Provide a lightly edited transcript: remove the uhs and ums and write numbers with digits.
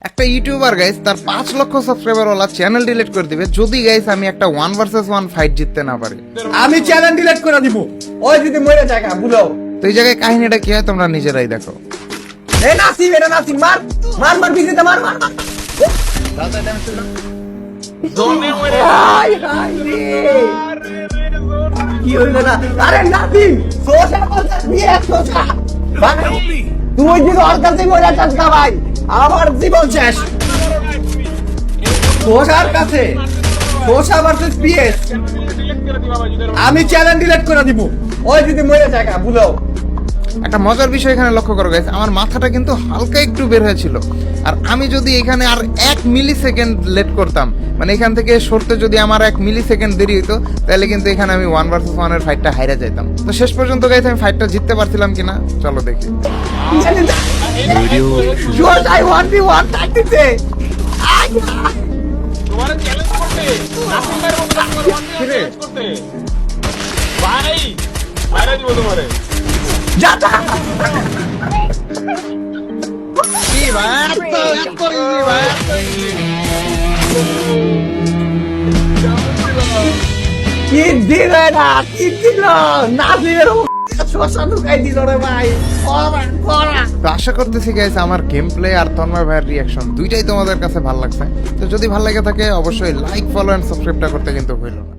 একটা YouTuber guys তার 5 লক্ষ সাবস্ক্রাইবার ওয়ালা চ্যানেল ডিলিট করে দিবে যদি গাইস আমি একটা 1 ভার্সেস 1 ফাইট জিততে না পারি। আমি চ্যানেল ডিলিট করে দিব। ওই যদি মরে যায় বুঝো। তো এই জায়গায় কাহিনীটা কি হয় তোমরা নিজেরাই দেখো। এ নাসিম এটা নাসিম মার মার মার বিজিতে মার মার মার। হাই হাই রে কি হইলো না আরে নাসিম সোশা বলতে বিয়ে সোশা ভাই তুই যদি ওর কাছে মরে যাস না ভাই আমার জীবন শেষ। সোশার কাছে সোশা ভার্সেস পিএস আমি চ্যানেল ডিলিট করে দিব। ওই যদি মরে যায় বুঝো। একটা মজার বিষয় এখানে লক্ষ্য করো গাইস, আমার মাথাটা কিন্তু হালকা একটু বের হয়েছিল, আর আমি যদি এখানে আর 1 মিলি সেকেন্ড লেট করতাম, মানে এখান থেকে সরতে যদি আমার 1 মিলি সেকেন্ড দেরি হতো, তাহলে কিন্তু এখানে আমি 1 ভার্সেস 1 এর ফাইটটা হাইরা যেতাম। তো শেষ পর্যন্ত গাইস আমি ফাইটটা জিততে পারছিলাম কিনা চলো দেখি। জোরটাই 1v1 থাকতেছে। তোমার চ্যালেঞ্জ করতে নাসিমের মতো চ্যালেঞ্জ করতে ভাই বাইরে দিব তোমারে যা যা কি ভাই এত ইজি ভাই কি দিল না কি দিল নাসিমের শোষণ ঢুকাই দিল রে ভাই। তো আশা করতেছি গাইস আমার গেম প্লে আর তন্ময় ভাইয়ের রিয়াকশন দুইটাই তোমাদের কাছে ভালো লাগছে। তো যদি ভালো লাগে থাকে অবশ্যই লাইক ফলো এন্ড সাবস্ক্রাইবটা করতে কিন্তু ভুলো না।